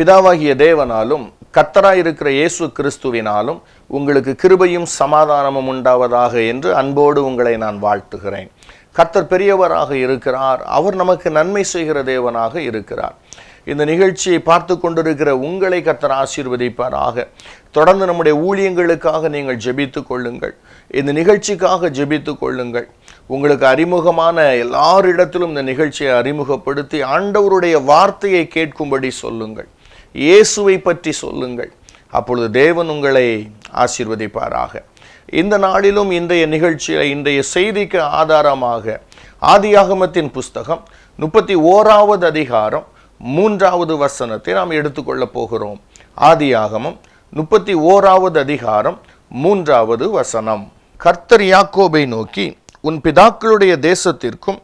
பிதாவாகிய தேவனாலும் கர்த்தராயிருக்கிற இயேசு கிறிஸ்துவினாலும் உங்களுக்கு கிருபையும் சமாதானமும் உண்டாவதாக என்று அன்போடு உங்களை நான் வாழ்த்துகிறேன். கர்த்தர் பெரியவராக இருக்கிறார். அவர் நமக்கு நன்மை செய்கிற தேவனாக இருக்கிறார். இந்த நிகழ்ச்சியை பார்த்து கொண்டிருக்கிற உங்களை கர்த்தர் ஆசீர்வதிப்பாராக. தொடர்ந்து நம்முடைய ஊழியங்களுக்காக நீங்கள் ஜெபித்து கொள்ளுங்கள். இந்த நிகழ்ச்சிக்காக ஜெபித்து கொள்ளுங்கள். உங்களுக்கு அறிமுகமான எல்லாரிடத்திலும் இந்த நிகழ்ச்சியை அறிமுகப்படுத்தி ஆண்டவருடைய வார்த்தையை கேட்கும்படி சொல்லுங்கள். இயேசுவை பற்றி சொல்லுங்கள். அப்பொழுது தேவன் உங்களை ஆசீர்வதிப்பாராக. இந்த நாளிலும் இன்றைய நிகழ்ச்சியில் இன்றைய செய்திக்கு ஆதாரமாக ஆதியாகமத்தின் புஸ்தகம் 31வது அதிகாரம் 3வது வசனத்தை நாம் எடுத்துக்கொள்ளப் போகிறோம். ஆதியாகமம் 31வது அதிகாரம் 3வது வசனம். கர்த்தர் யாக்கோபை நோக்கி, உன் பிதாக்களுடைய தேசத்திற்கும்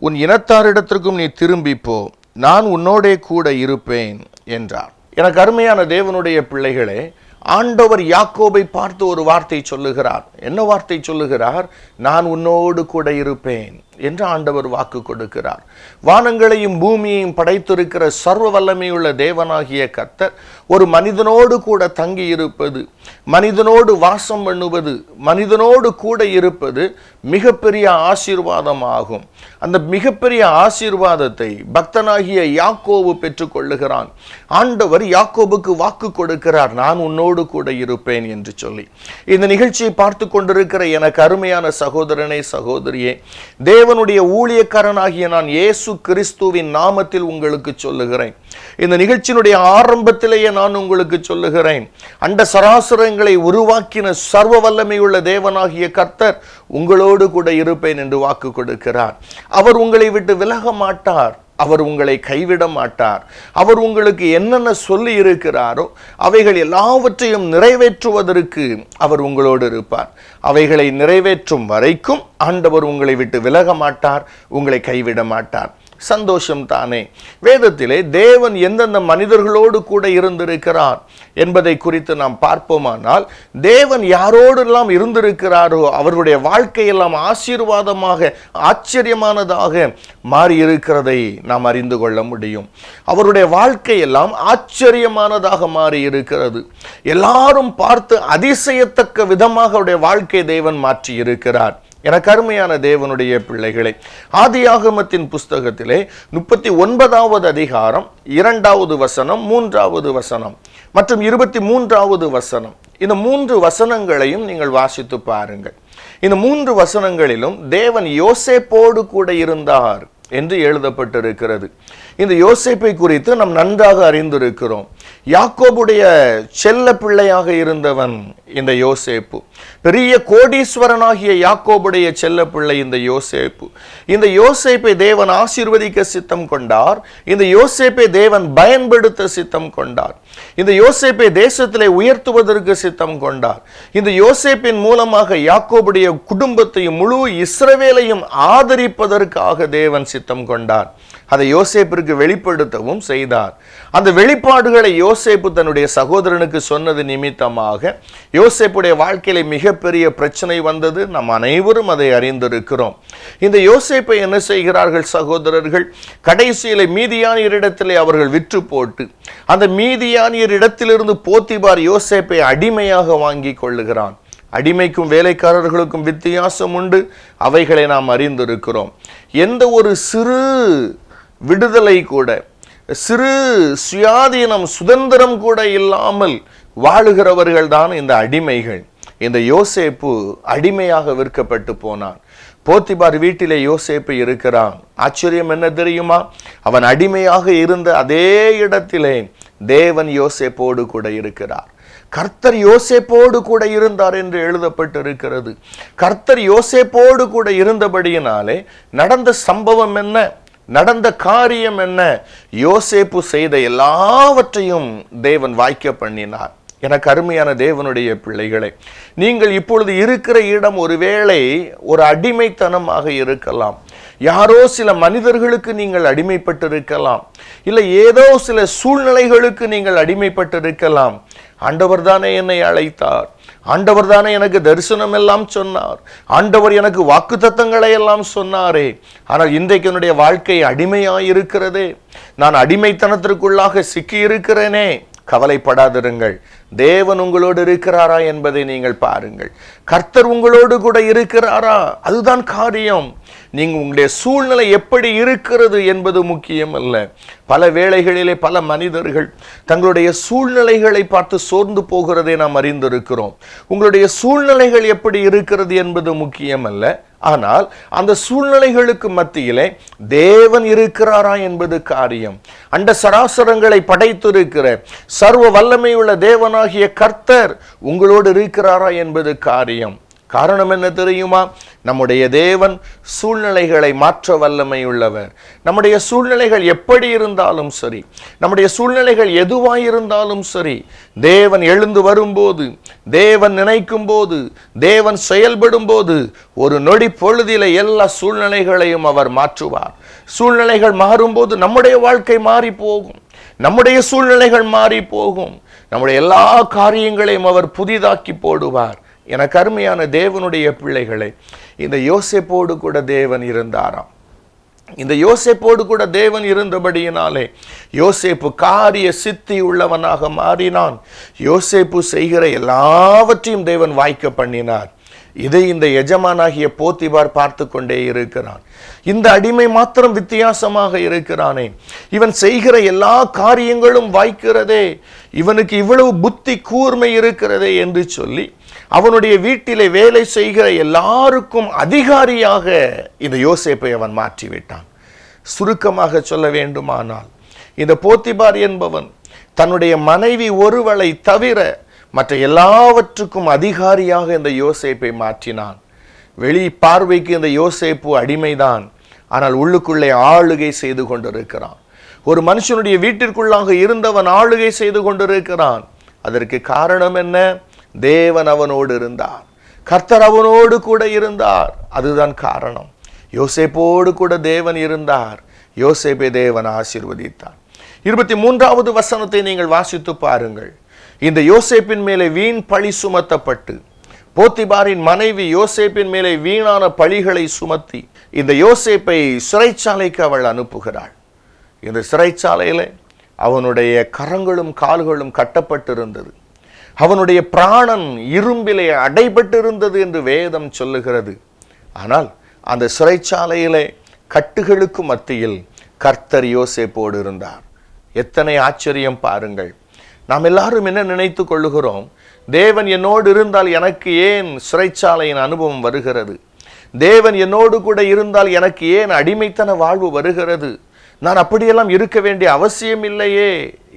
உன் இனத்தாரிடத்திற்கும் நீ திரும்பி போ, நான் உன்னோடே கூட இருப்பேன் என்றார். எனக்கு அருமையான தேவனுடைய பிள்ளைகளே, ஆண்டவர் யாக்கோபை பார்த்து ஒரு வார்த்தை சொல்லுகிறார். என்ன வார்த்தை சொல்லுகிறார்? நான் உன்னோடு கூட இருப்பேன் என்று ஆண்டவர் வாக்கு கொடுக்கிறார். வானங்களையும் பூமியையும் படைத்திருக்கிற சர்வ வல்லமையுள்ள தேவனாகிய கர்த்தர் ஒரு மனிதனோடு கூட தங்கி இருப்பது, மனிதனோடு வாசம் பண்ணுவது, மனிதனோடு கூட இருப்பது மிகப்பெரிய ஆசீர்வாதமாகும். அந்த மிகப்பெரிய ஆசீர்வாதத்தை பக்தனாகிய யாக்கோபு பெற்றுக்கொள்ளுகிறான். ஆண்டவர் யாக்கோபுக்கு வாக்கு கொடுக்கிறார், நான் உன்னோடு கூட இருப்பேன் என்று சொல்லி. இந்த நிகழ்ச்சியை பார்த்து கொண்டிருக்கிற எனக்கு அருமையான சகோதரனே, சகோதரியே, தேவனுடைய ஊழியக்காரனாகிய நான் இயேசு கிறிஸ்துவின் நாமத்தில் உங்களுக்கு சொல்லுகிறேன். இந்த நிகழ்ச்சியினுடைய ஆரம்பத்திலேயே நான் உங்களுக்கு சொல்லுகிறேன், அண்ட சராசரங்களை உருவாக்கின சர்வ வல்லமையுள்ள தேவனாகிய கர்த்தர் உங்களோடு கூட இருப்பேன் என்று வாக்கு கொடுக்கிறார். அவர் உங்களை விட்டு விலக மாட்டார். அவர் உங்களை கைவிட மாட்டார். அவர் உங்களுக்கு என்னென்ன சொல்லி இருக்கிறாரோ அவைகள் எல்லாவற்றையும் நிறைவேற்றுவதற்கு அவர் உங்களோடு இருப்பார். அவைகளை நிறைவேற்றும் வரைக்கும் ஆண்டவர் உங்களை விட்டு விலக மாட்டார், உங்களை கைவிட மாட்டார். சந்தோஷம் தானே? வேதத்திலே தேவன் எந்தெந்த மனிதர்களோடு கூட இருந்திருக்கிறார் என்பதை குறித்து நாம் பார்ப்போமானால், தேவன் யாரோடெல்லாம் இருந்திருக்கிறாரோ அவருடைய வாழ்க்கையெல்லாம் ஆசீர்வாதமாக ஆச்சரியமானதாக மாறி இருக்கிறதை நாம் அறிந்து கொள்ள முடியும். அவருடைய வாழ்க்கையெல்லாம் ஆச்சரியமானதாக மாறி இருக்கிறது. எல்லாரும் பார்த்து அதிசயத்தக்க விதமாக அவருடைய வாழ்க்கை தேவன் மாற்றி இருக்கிறார். எனக்கு அருமையான தேவனுடைய பிள்ளைகளை, ஆதியாகமத்தின் புஸ்தகத்திலே 39வது அதிகாரம் 2வது வசனம், 3வது வசனம் மற்றும் 23வது வசனம், இந்த 3 வசனங்களையும் நீங்கள் வாசித்து பாருங்கள். இந்த 3 வசனங்களிலும் தேவன் யோசேப்போடு கூட இருந்தார் என்று எழுதப்பட்டிருக்கிறது. இந்த யோசேப்பை குறித்து நாம் நன்றாக அறிந்திருக்கிறோம். யாக்கோபுடைய செல்ல பிள்ளையாக இருந்தவன் இந்த யோசேப்பு. பெரிய கோடீஸ்வரனாகிய யாக்கோபுடைய செல்ல பிள்ளை இந்த யோசேப்பு. இந்த யோசேப்பை தேவன் ஆசீர்வதிக்க சித்தம் கொண்டார். இந்த யோசேப்பை தேவன் பயன்படுத்த சித்தம் கொண்டார். இந்த யோசேப்பை தேசத்திலே உயர்த்துவதற்கு சித்தம் கொண்டார். இந்த யோசேப்பின் மூலமாக யாக்கோபுடைய குடும்பத்தையும் முழு இஸ்ரவேலையும் ஆதரிப்பதற்காக தேவன் சித்தம் கொண்டார். அதை யோசேப்பிற்கு வெளிப்படுத்தவும் செய்தார். அந்த வெளிப்பாடுகளை யோசேப்பு தன்னுடைய சகோதரனுக்கு சொன்னது நிமித்தமாக யோசேப்புடைய வாழ்க்கையில மிகப்பெரிய பிரச்சனை வந்தது. நாம் அனைவரும் அதை அறிந்திருக்கிறோம். இந்த யோசேப்பை என்ன செய்கிறார்கள் சகோதரர்கள்? கடைசியில மீதியானியரிடத்திலே அவர்கள் விற்று போட்டு, அந்த மீதியானியரிடத்திலிருந்து போத்திபார் யோசேப்பை அடிமையாக வாங்கி கொள்ளுகிறான். அடிமைக்கும் வேலைக்காரர்களுக்கும் வித்தியாசம் உண்டு. அவைகளை நாம் அறிந்திருக்கிறோம். எந்த ஒரு சிறு விடுதலை கூட, சிறு சுயாதீனம், சுதந்திரம் கூட இல்லாமல் வாழுகிறவர்கள் தான் இந்த அடிமைகள். இந்த யோசேப்பு அடிமையாக விற்கப்பட்டு போனான். போத்திபார் வீட்டிலே யோசேப்பு இருக்கிறான். ஆச்சரியம் என்ன தெரியுமா? அவன் அடிமையாக இருந்த அதே இடத்திலே தேவன் யோசேப்போடு கூட இருக்கிறார். கர்த்தர் யோசேப்போடு கூட இருந்தார் என்று எழுதப்பட்டிருக்கிறது. கர்த்தர் யோசேப்போடு கூட இருந்தபடியினாலே நடந்த சம்பவம் என்ன, நடந்த காரியம் என்ன? யோசேப்பு செய்த எல்லாவற்றையும் தேவன் வாய்க்க பண்ணினார். எனக்கு அருமையான தேவனுடைய பிள்ளைகளை, நீங்கள் இப்பொழுது இருக்கிற இடம் ஒருவேளை ஒரு அடிமைத்தனமாக இருக்கலாம். யாரோ சில மனிதர்களுக்கு நீங்கள் அடிமைப்பட்டிருக்கலாம். இல்லை ஏதோ சில சூழ்நிலைகளுக்கு நீங்கள் அடிமைப்பட்டிருக்கலாம். ஆண்டவர் தானே என்னை அழைத்தார், ஆண்டவர் தானே எனக்கு தரிசனம் எல்லாம் சொன்னார், ஆண்டவர் எனக்கு வாக்குத்தத்தங்களை எல்லாம் சொன்னாரே, ஆனால் இன்றைக்கு என்னுடைய வாழ்க்கை அடிமையாயிருக்கிறதே, நான் அடிமைத்தனத்திற்குள்ளாக சிக்கி இருக்கிறேனே. கவலைப்படாதிருங்கள். தேவன் உங்களோடு இருக்கிறாரா என்பதை நீங்கள் பாருங்கள். கர்த்தர் உங்களோடு கூட இருக்கிறாரா? அதுதான் காரியம். நீங்க உங்களுடைய சூழ்நிலை எப்படி இருக்கிறது என்பது முக்கியம் அல்ல. பல வேளைகளிலே பல மனிதர்கள் தங்களுடைய சூழ்நிலைகளை பார்த்து சோர்ந்து போகிறதை நாம் அறிந்திருக்கிறோம். உங்களுடைய சூழ்நிலைகள் எப்படி இருக்கிறது என்பது முக்கியம் அல்ல, ஆனால் அந்த சூழ்நிலைகளுக்கு மத்தியிலே தேவன் இருக்கிறாரா என்பது காரியம். அண்ட சராசரங்களை படைத்திருக்கிற சர்வ வல்லமையுள்ள தேவனாகிய கர்த்தர் உங்களோடு இருக்கிறாரா என்பது காரியம். காரணம் என்ன தெரியுமா? நம்முடைய தேவன் சூழ்நிலைகளை மாற்ற வல்லமை உள்ளவர். நம்முடைய சூழ்நிலைகள் எப்படி இருந்தாலும் சரி, நம்முடைய சூழ்நிலைகள் எதுவாயிருந்தாலும் சரி, தேவன் எழுந்து வரும்போது, தேவன் நினைக்கும் போது, தேவன் செயல்படும் போது ஒரு நொடி பொழுதில எல்லா சூழ்நிலைகளையும் அவர் மாற்றுவார். சூழ்நிலைகள் மாறும்போது நம்முடைய வாழ்க்கை மாறி போகும், நம்முடைய சூழ்நிலைகள் மாறி போகும், நம்முடைய எல்லா காரியங்களையும் அவர் புதிதாக்கி போடுவார். எனக்கு அருமையான தேவனுடைய பிள்ளைகளை, இந்த யோசேப்போடு கூட தேவன் இருந்தாராம். இந்த யோசேப்போடு கூட தேவன் இருந்தபடியினாலே யோசேப்பு காரிய சித்தி உள்ளவனாக மாறினான். யோசேப்பு செய்கிற எல்லாவற்றையும் தேவன் வாய்க்க பண்ணினார். இதை இந்த எஜமானாகிய போத்திபார் பார்த்து கொண்டே இருக்கிறான். இந்த அடிமை மாத்திரம் வித்தியாசமாக இருக்கிறானே, இவன் செய்கிற எல்லா காரியங்களும் வாய்க்கிறதே, இவனுக்கு இவ்வளவு புத்தி கூர்மை இருக்கிறதே என்று சொல்லி அவனுடைய வீட்டிலே வேலை செய்கிற எல்லாருக்கும் அதிகாரியாக இந்த யோசேப்பை அவன் மாற்றிவிட்டான். சுருக்கமாக சொல்ல வேண்டுமானால், இந்த போத்திபார் என்பவன் தன்னுடைய மனைவி ஒருவளை தவிர மற்ற எல்லாவற்றுக்கும் அதிகாரியாக இந்த யோசேப்பை மாற்றினான். வெளி பார்வைக்கு இந்த யோசேப்பு அடிமைதான், ஆனால் உள்ளுக்குள்ளே ஆளுகை செய்து கொண்டிருக்கிறான். ஒரு மனுஷனுடைய வீட்டிற்குள்ளாக இருந்தவன் ஆளுகை செய்து கொண்டிருக்கிறான். அதற்கு காரணம் என்ன? தேவன் அவனோடு இருந்தார், கர்த்தர் அவனோடு கூட இருந்தார். அதுதான் காரணம். யோசேப்போடு கூட தேவன் இருந்தார். யோசேப்பை தேவன் ஆசீர்வதித்தார். 23வது வசனத்தை நீங்கள் வாசித்து பாருங்கள். இந்த யோசேப்பின் மேலே வீண் பழி சுமத்தப்பட்டு போத்திபாரின் மனைவி யோசேப்பின் மேலே வீணான பழிகளை சுமத்தி இந்த யோசேப்பை சிறைச்சாலைக்கு அவள் அனுப்புகிறாள். இந்த சிறைச்சாலையில அவனுடைய கரங்களும் கால்களும் கட்டப்பட்டிருந்தது. அவனுடைய பிராணன் இரும்பிலே அடைபட்டிருந்தது என்று வேதம் சொல்லுகிறது. ஆனால் அந்த சிறைச்சாலையிலே கட்டுகளுக்கு மத்தியில் கர்த்தர் யோசேப்போடு இருந்தார். எத்தனை ஆச்சரியம் பாருங்கள். நாம் எல்லாரும் என்ன நினைத்து கொள்ளுகிறோம்? தேவன் என்னோடு இருந்தால் எனக்கு ஏன் சிறைச்சாலையின் அனுபவம் வருகிறது? தேவன் என்னோடு கூட இருந்தால் எனக்கு ஏன் அடிமைத்தன வாழ்வு வருகிறது? நான் அப்படியெல்லாம் இருக்க வேண்டிய அவசியம் இல்லையே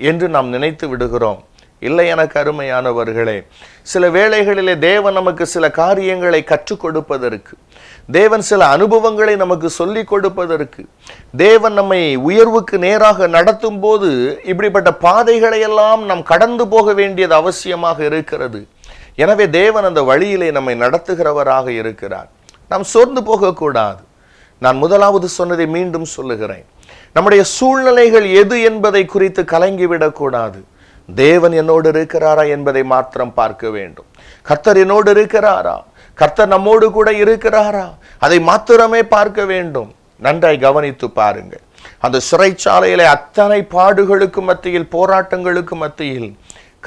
என்று நாம் நினைத்து விடுகிறோம். இல்லை எனக்கு அருமையானவர்களே, சில வேளைகளிலே தேவன் நமக்கு சில காரியங்களை கற்றுக் கொடுப்பதற்கு, தேவன் சில அனுபவங்களை நமக்கு சொல்லிக் கொடுப்பதற்கு, தேவன் நம்மை உயர்வுக்கு நேராக நடத்தும் போது இப்படிப்பட்ட பாதைகளை எல்லாம் நாம் கடந்து போக வேண்டியது அவசியமாக இருக்கிறது. எனவே தேவன் அந்த வழியிலே நம்மை நடத்துகிறவராக இருக்கிறார். நாம் சோர்ந்து போகக்கூடாது. நான் முதலாவது சொன்னதை மீண்டும் சொல்லுகிறேன். நம்முடைய சூழ்நிலைகள் எது என்பதை குறித்து கலங்கிவிடக்கூடாது. தேவன் என்னோடு இருக்கிறாரா என்பதை மாத்திரம் பார்க்க வேண்டும். கர்த்தர் என்னோடு இருக்கிறாரா, கர்த்தர் நம்மோடு கூட இருக்கிறாரா, அதை மாத்திரமே பார்க்க வேண்டும். நன்றாய் கவனித்து பாருங்கள். அந்த சிறைச்சாலையிலே அத்தனை பாடுகளுக்கு மத்தியில், போராட்டங்களுக்கு மத்தியில்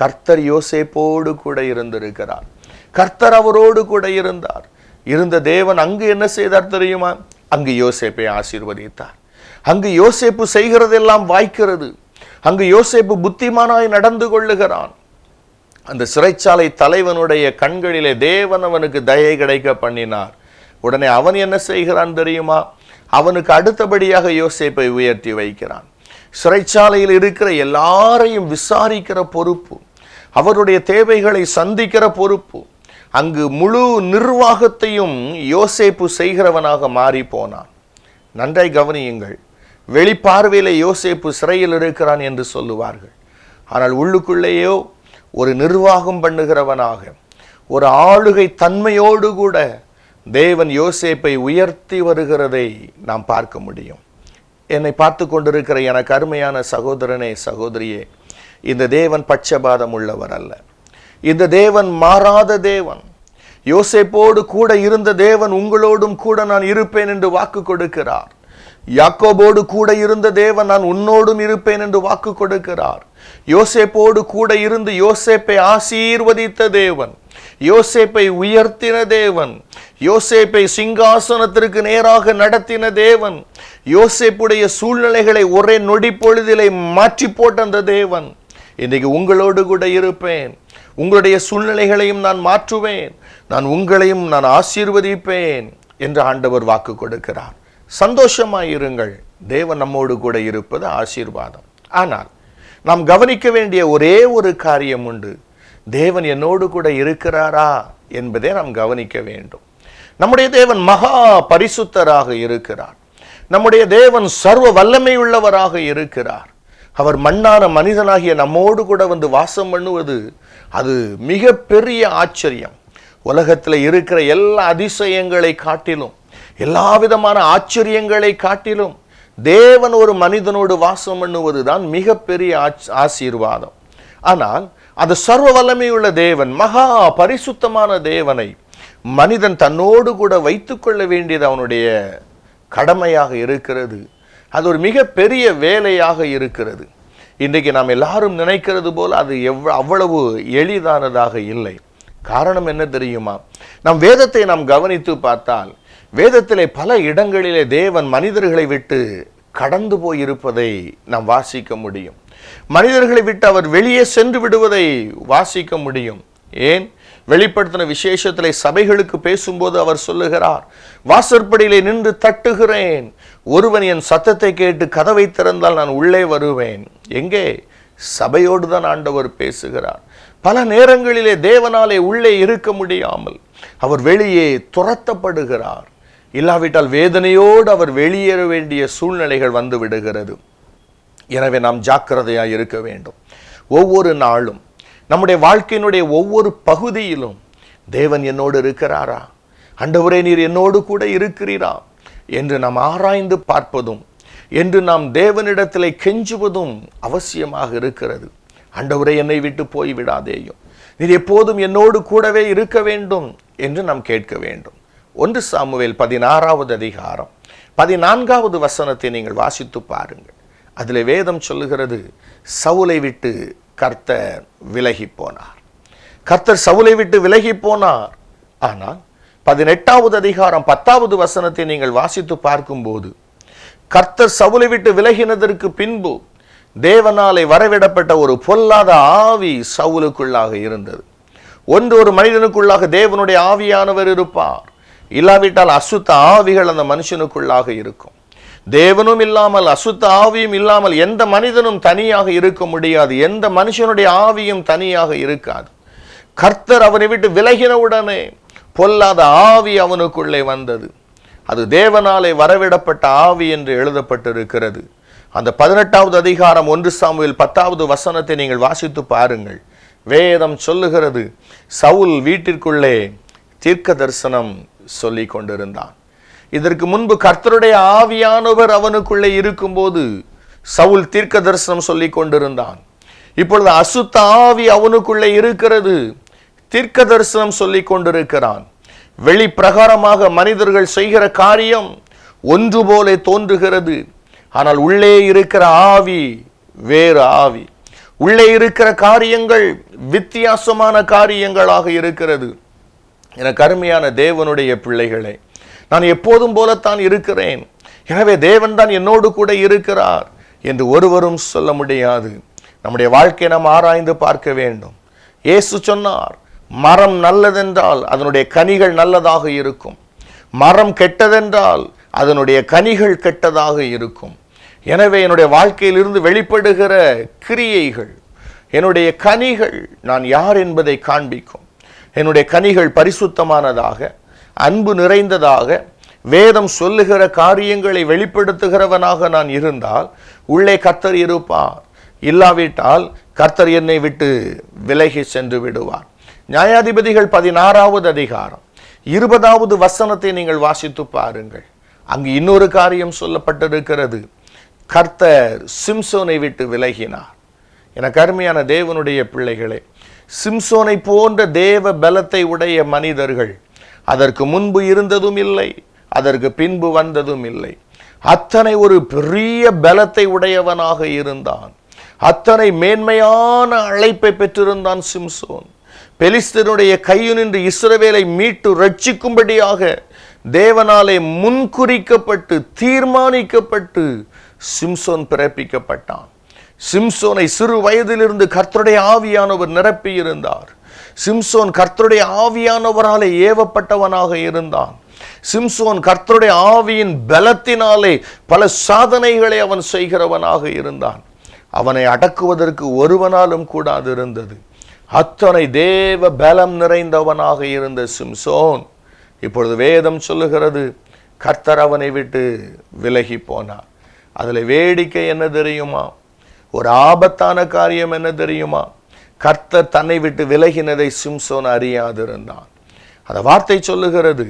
கர்த்தர் யோசேப்போடு கூட இருந்திருக்கிறார். கர்த்தர் அவரோடு கூட இருந்தார். இருந்த தேவன் அங்கு என்ன செய்தார் தெரியுமா? அங்கு யோசேப்பை ஆசீர்வதித்தார். அங்கு யோசேப்பு செய்கிறதெல்லாம் வாய்க்கிறது. அங்கு யோசேப்பு புத்திமானாய் நடந்து கொள்ளுகிறான். அந்த சிறைச்சாலை தலைவனுடைய கண்களிலே தேவன் அவனுக்கு தயை கிடைக்க பண்ணினார். உடனே அவன் என்ன செய்கிறான் தெரியுமா? அவனுக்கு அடுத்தபடியாக யோசேப்பை உயர்த்தி வைக்கிறான். சிறைச்சாலையில் இருக்கிற எல்லாரையும் விசாரிக்கிற பொறுப்பு, அவருடைய தேவைகளை சந்திக்கிற பொறுப்பு, அங்கு முழு நிர்வாகத்தையும் யோசேப்பு செய்கிறவனாக மாறி போனான். நன்றாய் கவனியுங்கள். வெளிப்பார்வையில யோசேப்பு சிறையில் இருக்கிறான் என்று சொல்லுவார்கள். ஆனால் உள்ளுக்குள்ளேயோ ஒரு நிர்வாகம் பண்ணுகிறவனாக, ஒரு ஆளுகை தன்மையோடு கூட தேவன் யோசேப்பை உயர்த்தி வருகிறதை நாம் பார்க்க முடியும். என்னை பார்த்து கொண்டிருக்கிற எனக்கு அருமையான சகோதரனே, சகோதரியே, இந்த தேவன் பட்சபாதம் உள்ளவர் அல்ல. இந்த தேவன் மாறாத தேவன். யோசேப்போடு கூட இருந்த தேவன் உங்களோடும் கூட நான் இருப்பேன் என்று வாக்கு கொடுக்கிறார். யாக்கோபோடு கூட இருந்த தேவன் நான் உன்னோடும் இருப்பேன் என்று வாக்கு கொடுக்கிறார். யோசேப்போடு கூட இருந்து யோசேப்பை ஆசீர்வதித்த தேவன், யோசேப்பை உயர்த்தின தேவன், யோசேப்பை சிங்காசனத்திற்கு நேராக நடத்தின தேவன், யோசேப்புடைய சூழ்நிலைகளை ஒரே நொடி பொழுதிலே மாற்றி போட்ட அந்த தேவன் இன்னைக்கு உங்களோடு கூட இருப்பேன், உங்களுடைய சூழ்நிலைகளையும் நான் மாற்றுவேன், நான் உங்களையும் நான் ஆசீர்வதிப்பேன் என்று ஆண்டவர் வாக்கு கொடுக்கிறார். சந்தோஷமாயிருங்கள், தேவன் நம்மோடு கூட இருப்பது ஆசீர்வாதம். ஆனால் நாம் கவனிக்க வேண்டிய ஒரே ஒரு காரியம் உண்டு. தேவன் என்னோடு கூட இருக்கிறாரா என்பதை நாம் கவனிக்க வேண்டும். நம்முடைய தேவன் மகா பரிசுத்தராக இருக்கிறார். நம்முடைய தேவன் சர்வ வல்லமை உள்ளவராக இருக்கிறார். அவர் மண்ணான மனிதனாகிய நம்மோடு கூட வந்து வாசம் பண்ணுவது அது மிக பெரிய ஆச்சரியம். உலகத்தில் இருக்கிற எல்லா அதிசயங்களை காட்டிலும், எல்லா விதமான ஆச்சரியங்களை காட்டிலும் தேவன் ஒரு மனிதனோடு வாசம் பண்ணுவது தான் மிக பெரிய ஆசீர்வாதம். ஆனால் அது சர்வ வல்லமையுள்ள தேவன், மகா பரிசுத்தமான தேவனை மனிதன் தன்னோடு கூட வைத்துக் கொள்ள வேண்டியது அவனுடைய கடமையாக இருக்கிறது. அது ஒரு மிக பெரிய வேலையாக இருக்கிறது. இன்றைக்கு நாம் எல்லாரும் நினைக்கிறது போல அது அவ்வளவு எளிதானதாக இல்லை. காரணம் என்ன தெரியுமா? நம் வேதத்தை நாம் கவனித்து பார்த்தால், வேதத்திலே பல இடங்களிலே தேவன் மனிதர்களை விட்டு கடந்து போயிருப்பதை நாம் வாசிக்க முடியும். மனிதர்களை விட்டு அவர் வெளியே சென்று விடுவதை வாசிக்க முடியும். ஏன்? வெளிப்படுத்தின விசேஷத்திலே சபைகளுக்கு பேசும்போது அவர் சொல்லுகிறார், வாசற்படியிலே நின்று தட்டுகிறேன், ஒருவன் என் சத்தத்தை கேட்டு கதவை திறந்தால் நான் உள்ளே வருவேன். எங்கே? சபையோடு தான் ஆண்டவர் பேசுகிறார். பல நேரங்களிலே தேவனாலே உள்ளே இருக்க முடியாமல் அவர் வெளியே துரத்தப்படுகிறார். இல்லாவிட்டால் வேதனையோடு அவர் வெளியேற வேண்டிய சூழ்நிலைகள் வந்து விடுகிறது. எனவே நாம் ஜாக்கிரதையாக இருக்க வேண்டும். ஒவ்வொரு நாளும் நம்முடைய வாழ்க்கையினுடைய ஒவ்வொரு பகுதியிலும் தேவன் என்னோடு இருக்கிறாரா, ஆண்டவரே நீர் என்னோடு கூட இருக்கிறீரா என்று நாம் ஆராய்ந்து பார்ப்பதும், என்று நாம் தேவனிடத்திலே கெஞ்சுவதும் அவசியமாக இருக்கிறது. ஆண்டவரே என்னை விட்டு போய்விடாதேயும், நீர் எப்போதும் என்னோடு கூடவே இருக்க வேண்டும் என்று நாம் கேட்க வேண்டும். 1 சாமுவேல் 16வது அதிகாரம் 14வது வசனத்தை நீங்கள் வாசித்து பாருங்கள். அதில் வேதம் சொல்லுகிறது, சவுலை விட்டு கர்த்தர் விலகி போனார். கர்த்தர் சவுலை விட்டு விலகி போனார். ஆனால் 18வது அதிகாரம் 10வது வசனத்தை நீங்கள் வாசித்து பார்க்கும்போது, கர்த்தர் சவுலை விட்டு விலகினதற்கு பின்பு தேவனாலே வரவிடப்பட்ட ஒரு பொல்லாத ஆவி சவுலுக்குள்ளாக இருந்தது. ஒரு மனிதனுக்குள்ளாக தேவனுடைய ஆவியானவர் இருப்பார், இல்லாவிட்டால் அசுத்த ஆவிகள் அந்த மனுஷனுக்குள்ளாக இருக்கும். தேவனும் இல்லாமல் அசுத்த ஆவியும் இல்லாமல் எந்த மனிதனும் தனியாக இருக்க முடியாது. எந்த மனுஷனுடைய ஆவியும் தனியாக இருக்காது. கர்த்தர் அவனை விட்டு விலகின உடனே பொல்லாத ஆவி அவனுக்குள்ளே வந்தது. அது தேவனாலே வரவிடப்பட்ட ஆவி என்று எழுதப்பட்டிருக்கிறது. அந்த 18வது அதிகாரம் 1 சாமுவேல் 10வது வசனத்தை நீங்கள் வாசித்து பாருங்கள். வேதம் சொல்லுகிறது, சவுல் வீட்டிற்குள்ளே தீர்க்க தரிசனம் சொல்லி கொண்டிருந்தான். இதற்கு முன்பு கர்த்தருடைய ஆவியானவர் அவனுக்குள்ளே இருக்கும்போது சவுல் தீர்க்க தரிசனம் சொல்லி கொண்டிருந்தான். இப்பொழுது அசுத்த ஆவி அவனுக்குள்ளே இருக்கிறது, தீர்க்க தரிசனம் சொல்லி கொண்டிருக்கிறான். வெளி பிரகாரமாக மனிதர்கள் செய்கிற காரியம் ஒன்று போல தோன்றுகிறது. ஆனால் உள்ளே இருக்கிற ஆவி வேறு ஆவி. உள்ளே இருக்கிற காரியங்கள் வித்தியாசமான காரியங்களாக இருக்கிறது. எனக்கு அருமையான தேவனுடைய பிள்ளைகளே, நான் எப்போதும் போலத்தான் இருக்கிறேன், எனவே தேவன் தான் என்னோடு கூட இருக்கிறார் என்று ஒருவரும் சொல்ல முடியாது. நம்முடைய வாழ்க்கையை நாம் ஆராய்ந்து பார்க்க வேண்டும். இயேசு சொன்னார், மரம் நல்லதென்றால் அதனுடைய கனிகள் நல்லதாக இருக்கும், மரம் கெட்டதென்றால் அதனுடைய கனிகள் கெட்டதாக இருக்கும். எனவே என்னுடைய வாழ்க்கையிலிருந்து வெளிப்படுகிற கிரியைகள், என்னுடைய கனிகள் நான் யார் என்பதை காண்பிக்கும். என்னுடைய கனிகள் பரிசுத்தமானதாக, அன்பு நிறைந்ததாக, வேதம் சொல்லுகிற காரியங்களை வெளிப்படுத்துகிறவனாக நான் இருந்தால் உள்ளே கர்த்தர் இருப்பார். இல்லாவிட்டால் கர்த்தர் என்னை விட்டு விலகி சென்று விடுவார். நியாயாதிபதிகள் 16வது அதிகாரம் 20வது வசனத்தை நீங்கள் வாசித்து பாருங்கள். அங்கு இன்னொரு காரியம் சொல்லப்பட்டிருக்கிறது. கர்த்தர் சிம்சோனை விட்டு விலகினார். எனக்கு அருமையான தேவனுடைய பிள்ளைகளே, சிம்சோனை போன்ற தேவ பலத்தை உடைய மனிதர்கள் அதற்கு முன்பு இருந்ததும் இல்லை, அதற்கு பின்பு வந்ததும் இல்லை. அத்தனை ஒரு பெரிய பலத்தை உடையவனாக இருந்தான். அத்தனை மேன்மையான அழைப்பை பெற்றிருந்தான் சிம்சோன். பெலிஸ்தனுடைய கையினின்று இஸ்ரவேலை மீட்டு ரட்சிக்கும்படியாக தேவனாலே முன்குறிக்கப்பட்டு தீர்மானிக்கப்பட்டு சிம்சோன் பிறப்பிக்கப்பட்டான். சிம்சோனை சிறு வயதிலிருந்து கர்த்தருடைய ஆவியானவர் நிரப்பி இருந்தார். சிம்சோன் கர்த்தருடைய ஆவியானவராலே ஏவப்பட்டவனாக இருந்தான். சிம்சோன் கர்த்தருடைய ஆவியின் பலத்தினாலே பல சாதனைகளை அவன் செய்கிறவனாக இருந்தான். அவனை அடக்குவதற்கு ஒருவனாலும் கூடாது இருந்தது. அத்தனை தேவ பலம் நிறைந்தவனாக இருந்த சிம்சோன் இப்பொழுது வேதம் சொல்லுகிறது கர்த்தர் அவனை விட்டு விலகி போனார். அதில் வேடிக்கை என்ன தெரியுமா? ஒரு ஆபத்தான காரியம் என்ன தெரியுமா? கர்த்தர் தன்னை விட்டு விலகினதை சிம்சோன் அறியாதிருந்தான். அந்த வார்த்தை சொல்லுகிறது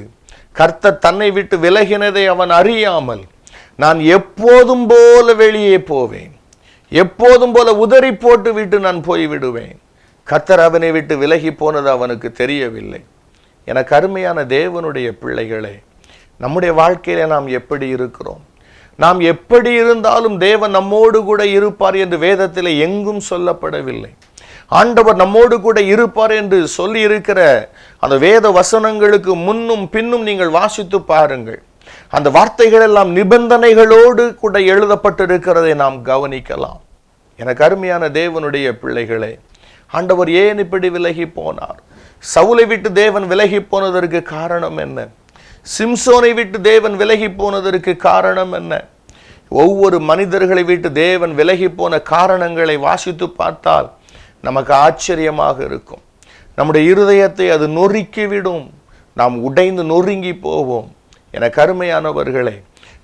கர்த்தர் தன்னை விட்டு விலகினதை அவன் அறியாமல், நான் எப்போதும் போல வெளியே போவேன், எப்போதும் போல உதறி போட்டு விட்டு நான் போய்விடுவேன். கர்த்தர் அவனை விட்டு விலகி போனது அவனுக்கு தெரியவில்லை. எனக்கு அருமையான தேவனுடைய பிள்ளைகளே, நம்முடைய வாழ்க்கையில நாம் எப்படி இருக்கிறோம்? நாம் எப்படி இருந்தாலும் தேவன் நம்மோடு கூட இருப்பார் என்று வேதத்தில் எங்கும் சொல்லப்படவில்லை. ஆண்டவர் நம்மோடு கூட இருப்பார் என்று சொல்லி இருக்கிற அந்த வேத வசனங்களுக்கு முன்னும் பின்னும் நீங்கள் வாசித்து பாருங்கள். அந்த வார்த்தைகள் எல்லாம் நிபந்தனைகளோடு கூட எழுதப்பட்டிருக்கிறதை நாம் கவனிக்கலாம். எனக்கு அருமையான தேவனுடைய பிள்ளைகளே, ஆண்டவர் ஏன் இப்படி விலகி போனார்? சவுலை விட்டு தேவன் விலகி போனதற்கு காரணம் என்ன? சிம்சோனை விட்டு தேவன் விலகி போனதற்கு காரணம் என்ன? ஒவ்வொரு மனிதர்களை விட்டு தேவன் விலகி போன காரணங்களை வாசித்து பார்த்தால் நமக்கு ஆச்சரியமாக இருக்கும். நம்முடைய இருதயத்தை அது நொறுக்கிவிடும். நாம் உடைந்து நொறுங்கி போவோம். என கருமையானவர்களே,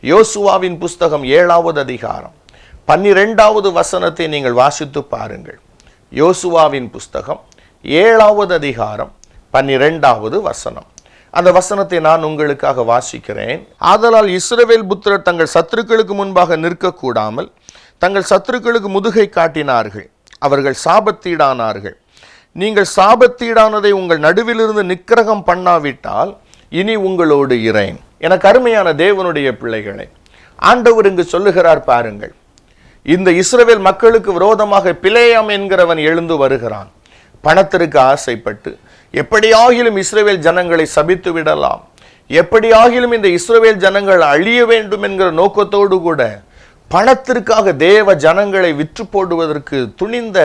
யோசுவாவின் புஸ்தகம் 7வது அதிகாரம் 12வது வசனத்தை நீங்கள் வாசித்து பாருங்கள். யோசுவாவின் புஸ்தகம் 7வது அதிகாரம் 12வது வசனம். அந்த வசனத்தை நான் உங்களுக்காக வாசிக்கிறேன். ஆதலால் இஸ்ரவேல் புத்திரர் தங்கள் சத்துருக்களுக்கு முன்பாக நிற்கக்கூடாமல் தங்கள் சத்துருக்களுக்கு முதுகை காட்டினார்கள். அவர்கள் சாபத்தீடானார்கள். நீங்கள் சாபத்தீடானதை உங்கள் நடுவிலிருந்து நிக்கிரகம் பண்ணாவிட்டால் இனி உங்களோடு இரேன். எனக்கு அருமையான தேவனுடைய பிள்ளைகளை, ஆண்டவர் இங்கு சொல்லுகிறார் பாருங்கள். இந்த இஸ்ரவேல் மக்களுக்கு விரோதமாக பிலேயாம் என்கிறவன் எழுந்து வருகிறான். பணத்திற்கு ஆசைப்பட்டு எப்படியாகிலும் இஸ்ரவேல் ஜனங்களை சபித்து விடலாம், எப்படியாகிலும் இந்த இஸ்ரவேல் ஜனங்கள் அழிய வேண்டும் என்கிற நோக்கத்தோடு கூட பணத்திற்காக தேவ ஜனங்களை விற்று போடுவதற்கு துணிந்த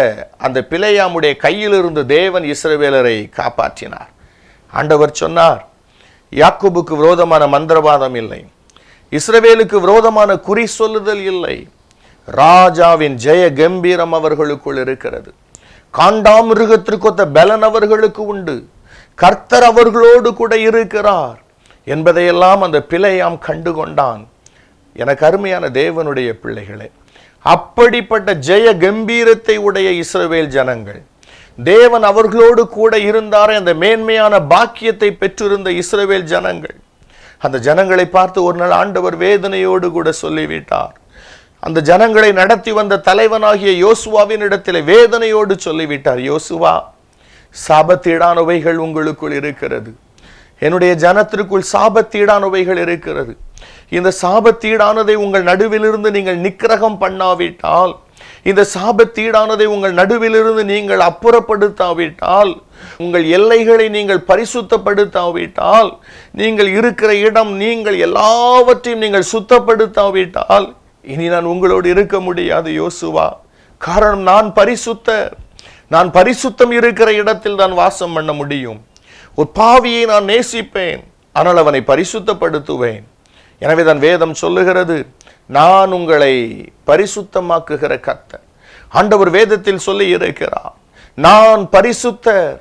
அந்த பிலேயாமுடைய கையிலிருந்து தேவன் இஸ்ரவேலரை காப்பாற்றினார். ஆண்டவர் சொன்னார், யாக்கோபுக்கு விரோதமான மந்திரவாதம் இல்லை, இஸ்ரவேலுக்கு விரோதமான குறி சொல்லுதல் இல்லை. ராஜாவின் ஜெய கம்பீரம் அவர்களுக்குள் இருக்கிறது. காண்டாமிருகத்திற்கொத்த பலன் அவர்களுக்கு உண்டு. கர்த்தர் அவர்களோடு கூட இருக்கிறார் என்பதையெல்லாம் அந்த பிலேயாம் கண்டுகொண்டான். எனக்கு அருமையான தேவனுடைய பிள்ளைகளே, அப்படிப்பட்ட ஜெய கம்பீரத்தை உடைய இஸ்ரவேல் ஜனங்கள், தேவன் அவர்களோடு கூட இருந்தாரே அந்த மேன்மையான பாக்கியத்தை பெற்றிருந்த இஸ்ரவேல் ஜனங்கள், அந்த ஜனங்களை பார்த்து ஒரு நாள் ஆண்டவர் வேதனையோடு கூட சொல்லிவிட்டார். அந்த ஜனங்களை நடத்தி வந்த தலைவனாகிய யோசுவாவின் இடத்தில் வேதனையோடு சொல்லிவிட்டார், யோசுவா, சாபத்தீடானவைகள் உங்களுக்குள் இருக்கிறது. என்னுடைய ஜனத்திற்குள் சாபத்தீடானவைகள் இருக்கிறது. இந்த சாபத்தீடானதை உங்கள் நடுவிலிருந்து நீங்கள் நிக்கிரகம் பண்ணாவிட்டால், இந்த சாபத்தீடானதை உங்கள் நடுவிலிருந்து நீங்கள் அப்புறப்படுத்தாவிட்டால், உங்கள் எல்லைகளை நீங்கள் பரிசுத்தப்படுத்தாவிட்டால், நீங்கள் இருக்கிற இடம் நீங்கள் எல்லாவற்றையும் நீங்கள் சுத்தப்படுத்தாவிட்டால் இனி நான் உங்களோடு இருக்க முடியாது யோசுவா. காரணம், நான் பரிசுத்தர். நான் பரிசுத்தம் இருக்கிற இடத்தில் தான் வாசம் பண்ண முடியும். ஒரு பாவியை நான் நேசிப்பேன், ஆனால் அவனை பரிசுத்தப்படுத்துவேன். எனவே தான் வேதம் சொல்லுகிறது, நான் உங்களை பரிசுத்தமாக்குகிற கர்த்தர். ஆண்டவர் வேதத்தில் சொல்லி இருக்கிறார், நான் பரிசுத்தர்,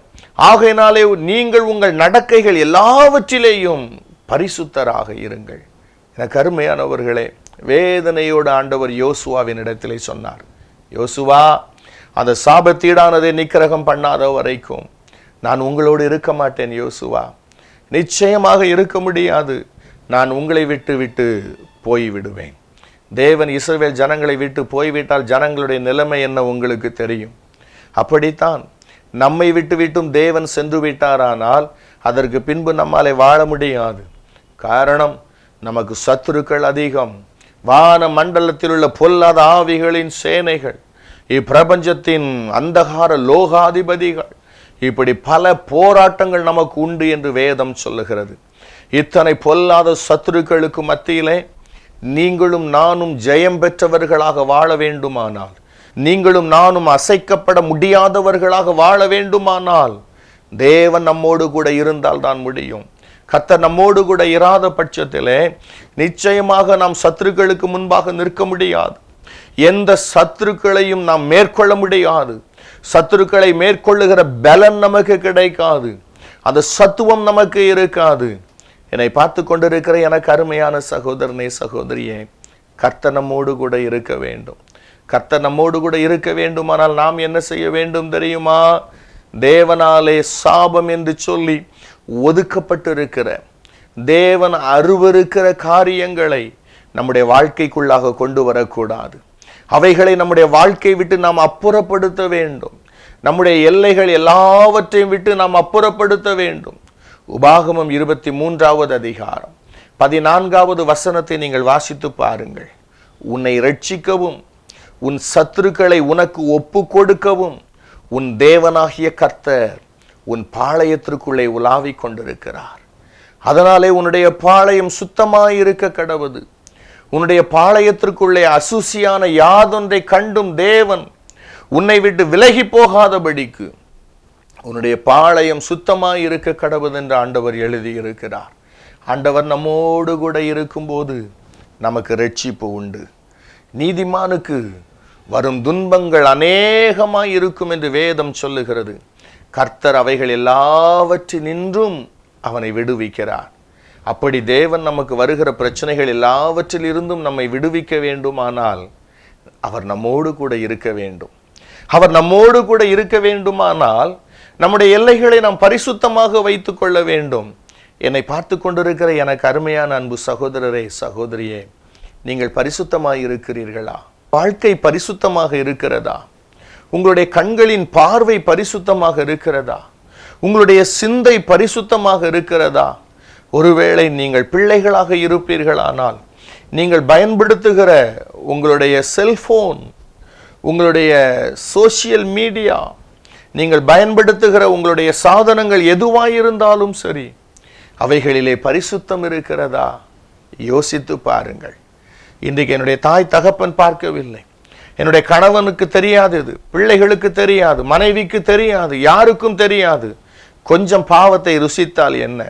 ஆகையினாலே நீங்கள் உங்கள் நடக்கைகள் எல்லாவற்றிலேயும் பரிசுத்தராக இருங்கள். எனக்கு அருமையானவர்களே, வேதனையோடு ஆண்டவர் யோசுவாவின் இடத்திலே சொன்னார், யோசுவா, அந்த சாபத்தீடானதை நிக்கிரகம் பண்ணாத வரைக்கும் நான் உங்களோடு இருக்க மாட்டேன். யோசுவா, நிச்சயமாக இருக்க முடியாது. நான் உங்களை விட்டு விட்டு போய்விடுவேன். தேவன் இஸ்ரவேல் ஜனங்களை விட்டு போய்விட்டால் ஜனங்களுடைய நிலைமை என்ன உங்களுக்கு தெரியும். அப்படித்தான் நம்மை விட்டும் தேவன் சென்று விட்டாரானால் அதற்கு பின்பு நம்மாலே வாழ முடியாது. காரணம், நமக்கு சத்துருக்கள் அதிகம். வான மண்டலத்தில் உள்ள பொல்லாத ஆவிகளின் சேனைகள், இப்பிரபஞ்சத்தின் அந்தகார லோகாதிபதிகள், இப்படி பல போராட்டங்கள் நமக்கு உண்டு என்று வேதம் சொல்லுகிறது. இத்தனை பொல்லாத சத்துருக்களுக்கு மத்தியிலே நீங்களும் நானும் ஜெயம் பெற்றவர்களாக வாழ வேண்டுமானால், நீங்களும் நானும் அசைக்கப்பட முடியாதவர்களாக வாழ வேண்டுமானால், தேவன் நம்மோடு கூட இருந்தால் தான் முடியும். கர்த்தர் நம்மோடு கூட இராத பட்சத்திலே நிச்சயமாக நாம் சத்துருக்களுக்கு முன்பாக நிற்க முடியாது. எந்த சத்துருக்களையும் நாம் மேற்கொள்ள முடியாது. சத்துருக்களை மேற்கொள்ளுகிற பலன் நமக்கு கிடைக்காது. அந்த சத்துவம் நமக்கு இருக்காது. என்னை பார்த்து கொண்டிருக்கிற எனக்கு அருமையான சகோதரனே, சகோதரியே, கர்த்தர் நம்மோடு கூட இருக்க வேண்டும். கர்த்தர் நம்மோடு கூட இருக்க வேண்டுமானால் நாம் என்ன செய்ய வேண்டும் தெரியுமா? தேவனாலே சாபம் என்று சொல்லி ஒதுக்கப்பட்டிருக்கிற, தேவன் அருவருக்கிற காரியங்களை நம்முடைய வாழ்க்கைக்குள்ளாக கொண்டு வரக்கூடாது. அவைகளை நம்முடைய வாழ்க்கை விட்டு நாம் அப்புறப்படுத்த வேண்டும். நம்முடைய எல்லைகள் எல்லாவற்றையும் விட்டு நாம் அப்புறப்படுத்த வேண்டும். உபாகமம் 23வது அதிகாரம் 14வது வசனத்தை நீங்கள் வாசித்து பாருங்கள். உன்னை ரட்சிக்கவும் உன் சத்துருக்களை உனக்கு ஒப்பு கொடுக்கவும் உன் தேவனாகிய கர்த்தர் உன் பாளையத்திற்குள்ளே உலாவிக் கொண்டிருக்கிறார். அதனாலே உன்னுடைய பாளையம் சுத்தமாயிருக்க கடவுது. உன்னுடைய பாளையத்திற்குள்ளே அசுசியான யாதொன்றை கண்டும் தேவன் உன்னை விட்டு விலகி போகாதபடிக்கு உன்னுடைய பாளையம் சுத்தமாயிருக்க கடவுது என்று ஆண்டவர் எழுதியிருக்கிறார். ஆண்டவர் நம்மோடு கூட இருக்கும்போது நமக்கு ரட்சிப்பு உண்டு. நீதிமானுக்கு வரும் துன்பங்கள் அநேகமாய் இருக்கும் என்று வேதம் சொல்லுகிறது. கர்த்தர் அவைகள் எல்லாவற்றினின்றும் அவனை விடுவிக்கிறார். அப்படி தேவன் நமக்கு வருகிற பிரச்சனைகள் எல்லாவற்றில் இருந்தும் நம்மை விடுவிக்க வேண்டுமானால் அவர் நம்மோடு கூட இருக்க வேண்டும். அவர் நம்மோடு கூட இருக்க வேண்டுமானால் நம்முடைய எல்லைகளை நாம் பரிசுத்தமாக வைத்துக் கொள்ள வேண்டும். என்னை பார்த்து கொண்டிருக்கிற எனக்கு அருமையான அன்பு சகோதரரே, சகோதரியே, நீங்கள் பரிசுத்தமாக இருக்கிறீர்களா? வாழ்க்கை பரிசுத்தமாக இருக்கிறதா? உங்களுடைய கண்களின் பார்வை பரிசுத்தமாக இருக்கிறதா? உங்களுடைய சிந்தை பரிசுத்தமாக இருக்கிறதா? ஒருவேளை நீங்கள் பிள்ளைகளாக இருப்பீர்களானால் நீங்கள் பயன்படுத்துகிற உங்களுடைய செல்போன், உங்களுடைய சோசியல் மீடியா, நீங்கள் பயன்படுத்துகிற உங்களுடைய சாதனங்கள் எதுவாயிருந்தாலும் சரி, அவைகளிலே பரிசுத்தம் இருக்கிறதா? யோசித்து பாருங்கள். இன்றைக்கு என்னுடைய தாய் தகப்பன் பார்க்கவில்லை, என்னுடைய கணவனுக்கு தெரியாது, இது பிள்ளைகளுக்கு தெரியாது, மனைவிக்கு தெரியாது, யாருக்கும் தெரியாது. கொஞ்சம் பாவத்தை ருசித்தால் என்ன?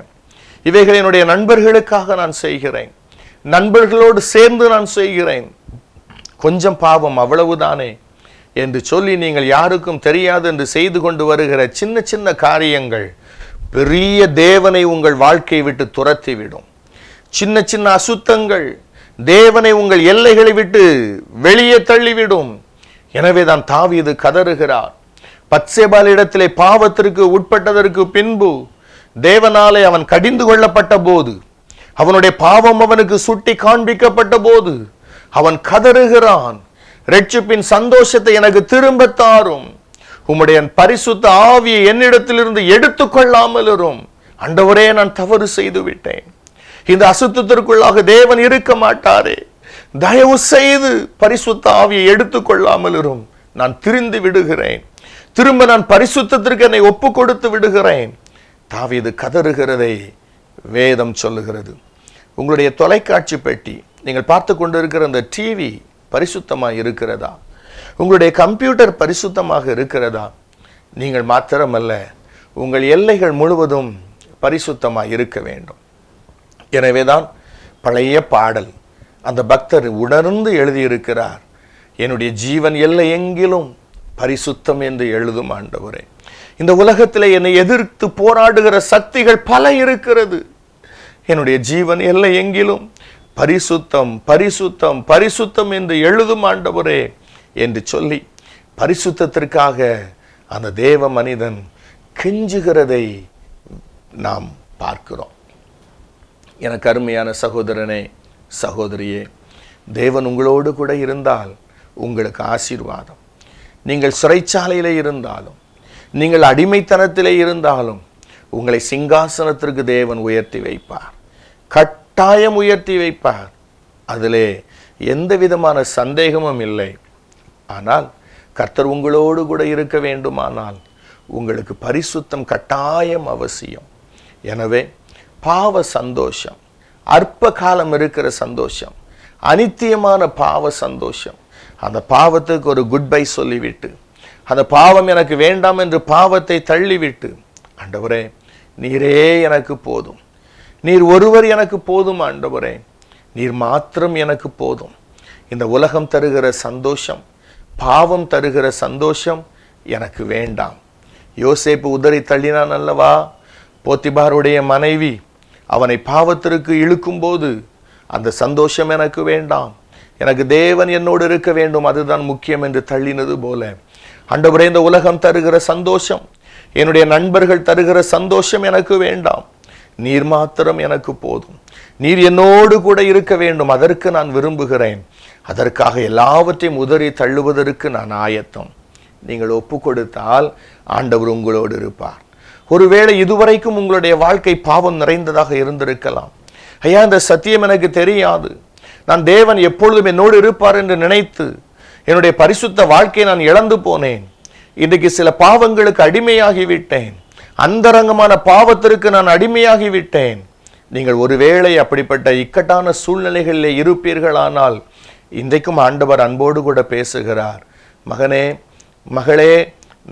இவைகள் என்னுடைய நண்பர்களுக்காக நான் செய்கிறேன், நண்பர்களோடு சேர்ந்து நான் செய்கிறேன், கொஞ்சம் பாவம் அவ்வளவுதானே என்று சொல்லி நீங்கள் யாருக்கும் தெரியாது என்று செய்து கொண்டு வருகிற சின்ன சின்ன காரியங்கள் பெரிய தேவனை உங்கள் வாழ்க்கையை விட்டு துரத்திவிடும். சின்ன சின்ன அசுத்தங்கள் தேவனை உங்கள் எல்லைகளை விட்டு வெளியே தள்ளிவிடும். எனவே தான் தாவீது கதறுகிறார். பத்சேபாள் இடத்திலே பாவத்திற்கு உட்பட்டதற்கு பின்பு தேவனாலே அவன் கடிந்து கொள்ளப்பட்ட போது, அவனுடைய பாவம் அவனுக்கு சுட்டி காண்பிக்கப்பட்ட போது அவன் கதறுகிறான், ரட்சிப்பின் சந்தோஷத்தை எனக்கு திரும்ப தாரும், உம்முடைய பரிசுத்த ஆவியை என்னிடத்திலிருந்து எடுத்துக்கொள்ளாமல் இரும். ஆண்டவரே, நான் தவறு செய்து விட்டேன், இந்த அசுத்தத்திற்குள்ளாக தேவன் இருக்க மாட்டாரே, தயவு செய்து பரிசுத்த ஆவியை எடுத்துக்கொள்ளாமல் இரும், நான் திரிந்து விடுகிறேன், திரும்ப நான் பரிசுத்தத்திற்கு என்னை ஒப்பு கொடுத்து விடுகிறேன். தாவீது கதறுகிறதை வேதம் சொல்லுகிறது. உங்களுடைய தொலைக்காட்சி பெட்டி, நீங்கள் பார்த்து கொண்டிருக்கிற அந்த டிவி பரிசுத்தமாக இருக்கிறதா? உங்களுடைய கம்ப்யூட்டர் பரிசுத்தமாக இருக்கிறதா? நீங்கள் மாத்திரமல்ல, உங்கள் எல்லைகள் முழுவதும் பரிசுத்தமாக இருக்க வேண்டும். எனவேதான் பழைய பாடல் அந்த பக்தர் உணர்ந்து எழுதியிருக்கிறார், என்னுடைய ஜீவன் எல்லை எங்கிலும் பரிசுத்தம் என்று எழுதும் ஆண்டவரே. இந்த உலகத்தில் என்னை எதிர்த்து போராடுகிற சக்திகள் பல இருக்கிறது, என்னுடைய ஜீவன் எல்லை எங்கிலும் பரிசுத்தம் பரிசுத்தம் பரிசுத்தம் என்று எழுதும் ஆண்டவரே என்று சொல்லி பரிசுத்தத்திற்காக அந்த தேவ மனிதன் கெஞ்சுகிறதை நாம் பார்க்கிறோம். எனக்கு அருமையான சகோதரனே, சகோதரியே, தேவன் உங்களோடு கூட இருந்தால் உங்களுக்கு ஆசீர்வாதம். நீங்கள் சிறைச்சாலையில் இருந்தாலும், நீங்கள் அடிமைத்தனத்திலே இருந்தாலும் உங்களை சிங்காசனத்திற்கு தேவன் உயர்த்தி வைப்பார். கட்டாயம் உயர்த்தி வைப்பார். அதிலே எந்த விதமான சந்தேகமும் இல்லை. ஆனால் கர்த்தர் உங்களோடு கூட இருக்க வேண்டுமானால் உங்களுக்கு பரிசுத்தம் கட்டாயம் அவசியம். எனவே பாவ சந்தோஷம், அற்ப காலம் இருக்கிற சந்தோஷம், அனித்தியமான பாவ சந்தோஷம், அந்த பாவத்துக்கு ஒரு குட் பை சொல்லிவிட்டு, அந்த பாவம் எனக்கு வேண்டாம் என்று பாவத்தை தள்ளிவிட்டு, ஆண்டவரே நீரே எனக்கு போதும், நீர் ஒருவர் எனக்கு போதும் ஆண்டவரே, நீர் மாத்திரம் எனக்கு போதும். இந்த உலகம் தருகிற சந்தோஷம், பாவம் தருகிற சந்தோஷம் எனக்கு வேண்டாம். யோசேப்பு உதறி தள்ளினான் அல்லவா? போத்திபாருடைய மனைவி அவனை பாவத்திற்கு இழுக்கும் போது அந்த சந்தோஷம் எனக்கு வேண்டாம், எனக்கு தேவன் என்னோடு இருக்க வேண்டும், அதுதான் முக்கியம் என்று தள்ளினது போல ஆண்டவரே இந்த உலகம் தருகிற சந்தோஷம், என்னுடைய நண்பர்கள் தருகிற சந்தோஷம் எனக்கு வேண்டாம், நீர் மாத்திரம் எனக்கு போதும், நீர் என்னோடு கூட இருக்க வேண்டும், அதற்கு நான் விரும்புகிறேன், அதற்காக எல்லாவற்றையும் உதறி தள்ளுவதற்கு நான் ஆயத்தம். நீங்கள் ஒப்பு கொடுத்தால் ஆண்டவர் உங்களோடு இருப்பார். ஒருவேளை இதுவரைக்கும் உங்களுடைய வாழ்க்கை பாவம் நிறைந்ததாக இருந்திருக்கலாம். ஐயா, இந்த சத்தியம் எனக்கு தெரியாது, நான் தேவன் எப்பொழுதும் என்னோடு இருப்பார் என்று நினைத்து என்னுடைய பரிசுத்த வாழ்க்கையை நான் இழந்து போனேன். இன்றைக்கு சில பாவங்களுக்கு அடிமையாகிவிட்டேன், அந்தரங்கமான பாவத்திற்கு நான் அடிமையாகிவிட்டேன். நீங்கள் ஒருவேளை அப்படிப்பட்ட இக்கட்டான சூழ்நிலைகளிலே இருப்பீர்களானால் இன்றைக்கும் ஆண்டவர் அன்போடு கூட பேசுகிறார். மகனே, மகளே,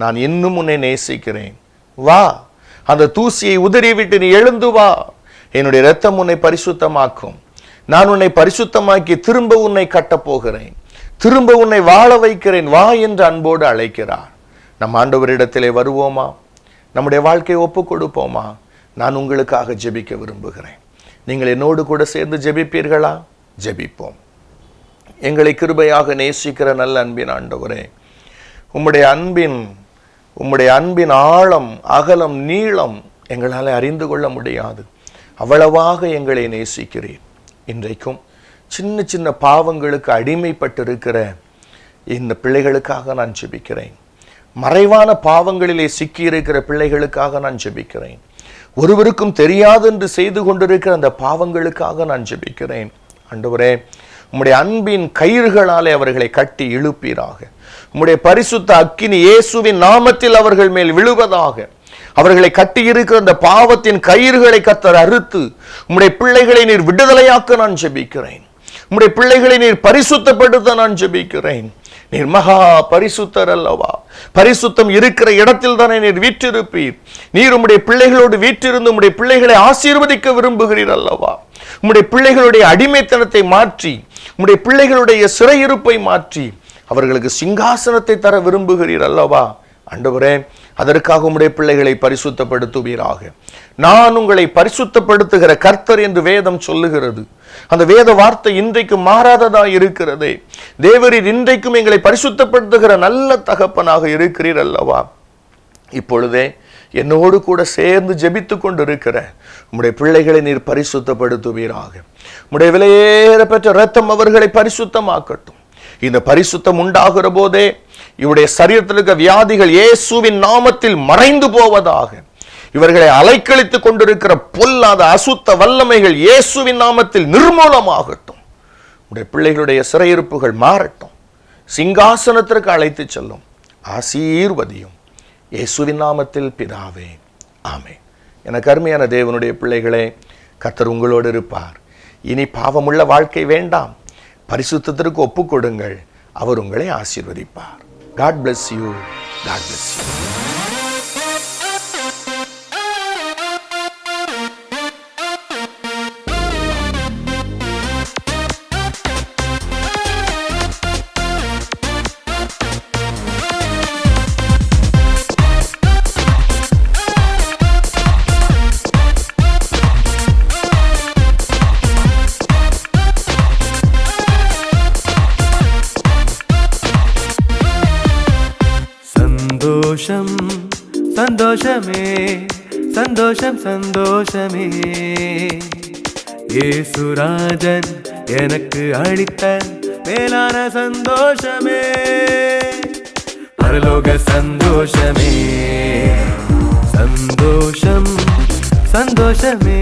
நான் இன்னும் உன்னை நேசிக்கிறேன், வா, அந்த தூசியை உதறிவிட்டு நீ எழுந்து வா, என்னுடைய இரத்தம் உன்னை பரிசுத்தமாக்கும், நான் உன்னை பரிசுத்தமாக்கி திரும்ப உன்னை கட்டப்போகிறேன், திரும்ப உன்னை வாழ வைக்கிறேன், வா என்று அன்போடு அழைக்கிறார். நம் ஆண்டவரிடத்திலே வருவோமா? நம்முடைய வாழ்க்கையை ஒப்பு கொடுப்போமா? நான் உங்களுக்காக ஜெபிக்க விரும்புகிறேன். நீங்கள் என்னோடு கூட சேர்ந்து ஜெபிப்பீர்களா? ஜெபிப்போம். எங்களை கிருபையாக நேசிக்கிற நல்ல அன்பின் ஆண்டவரே, உம்முடைய அன்பின் ஆழம், அகலம், நீளம் எங்களால் அறிந்து கொள்ள முடியாது. அவ்வளவாக எங்களை நேசிக்கிறீர். இன்றைக்கும் சின்ன சின்ன பாவங்களுக்கு அடிமைப்பட்டிருக்கிற இந்த பிள்ளைகளுக்காக நான் ஜெபிக்கிறேன். மறைவான பாவங்களிலே சிக்கியிருக்கிற பிள்ளைகளுக்காக நான் ஜெபிக்கிறேன். ஒருவருக்கும் தெரியாது என்று செய்து கொண்டிருக்கிற அந்த பாவங்களுக்காக நான் ஜெபிக்கிறேன். ஆண்டவரே, உம்முடைய அன்பின் கயிறுகளாலே அவர்களை கட்டி இழுப்பீராக. உம்முடைய பரிசுத்த அக்கினி இயேசுவின் நாமத்தில் அவர்கள் மேல் விழுவதாக. அவர்களை கட்டி இருக்கிற அந்த பாவத்தின் கயிறுகளை கர்த்தர் அறுத்து உம்முடைய பிள்ளைகளை நீர் விடுதலையாக்க நான் ஜெபிக்கிறேன். உம்முடைய பிள்ளைகளை நீர் பரிசுத்தப்படுத்த நான் ஜெபிக்கிறேன். நீர் மகா பரிசுத்தர் அல்லவா? பரிசுத்தம் இருக்கிற இடத்தில் தானே நீர் வீற்றிருப்பீர். நீர் உம்முடைய பிள்ளைகளோடு வீற்றிருந்து உம்முடைய பிள்ளைகளை ஆசீர்வதிக்க விரும்புகிறீர் அல்லவா? உம்முடைய பிள்ளைகளுடைய அடிமைத்தனத்தை மாற்றி, உம்முடைய பிள்ளைகளுடைய சிறையிருப்பை மாற்றி அவர்களுக்கு சிங்காசனத்தை தர விரும்புகிறீர் அல்லவா? ஆண்டவரே, அதற்காக உம்முடைய பிள்ளைகளை பரிசுத்தப்படுத்துவீராக. நான் உங்களை பரிசுத்தப்படுத்துகிற கர்த்தர் என்று வேதம் சொல்லுகிறது. அந்த வேத வார்த்தை இன்றைக்கு மாறாததா இருக்கிறதே. தேவரீர் இன்றைக்கும் எங்களை பரிசுத்தப்படுத்துகிற நல்ல தகப்பனாக இருக்கிறீர் அல்லவா? இப்பொழுதே என்னோடு கூட சேர்ந்து ஜெபித்துக் கொண்டிருக்கிற உம்முடைய பிள்ளைகளை நீர் பரிசுத்தப்படுத்துவீராக. உம்முடைய விலையேற பெற்ற இரத்தம் அவர்களை பரிசுத்தமாக்கட்டும். இந்த பரிசுத்தம் உண்டாகிற போதே இவருடைய சரீரத்தில் இருக்க வியாதிகள் இயேசுவின் நாமத்தில் மறைந்து போவதாக. இவர்களை அலைக்கழித்துக் கொண்டிருக்கிற பொல்லாத அசுத்த வல்லமைகள் இயேசுவின் நாமத்தில் நிர்மூலமாகட்டும். உடைய பிள்ளைகளுடைய சிறையிருப்புகள் மாறட்டும். சிங்காசனத்திற்கு அழைத்து செல்லும். ஆசீர்வதியும். இயேசுவின் நாமத்தில் பிதாவே, ஆமென். எனக்கு அருமையான தேவனுடைய பிள்ளைகளே, கர்த்தர் உங்களோடு இருப்பார். இனி பாவமுள்ள வாழ்க்கை வேண்டாம். பரிசுத்தத்திற்கு ஒப்புக் கொடுங்கள். அவர் உங்களை ஆசீர்வதிப்பார். God bless you. God bless you. சந்தோஷமே சந்தோஷம் சந்தோஷமே, இயேசுராஜன் எனக்கு அளித்த மேலான சந்தோஷமே. பரலோக சந்தோஷமே, சந்தோஷம் சந்தோஷமே.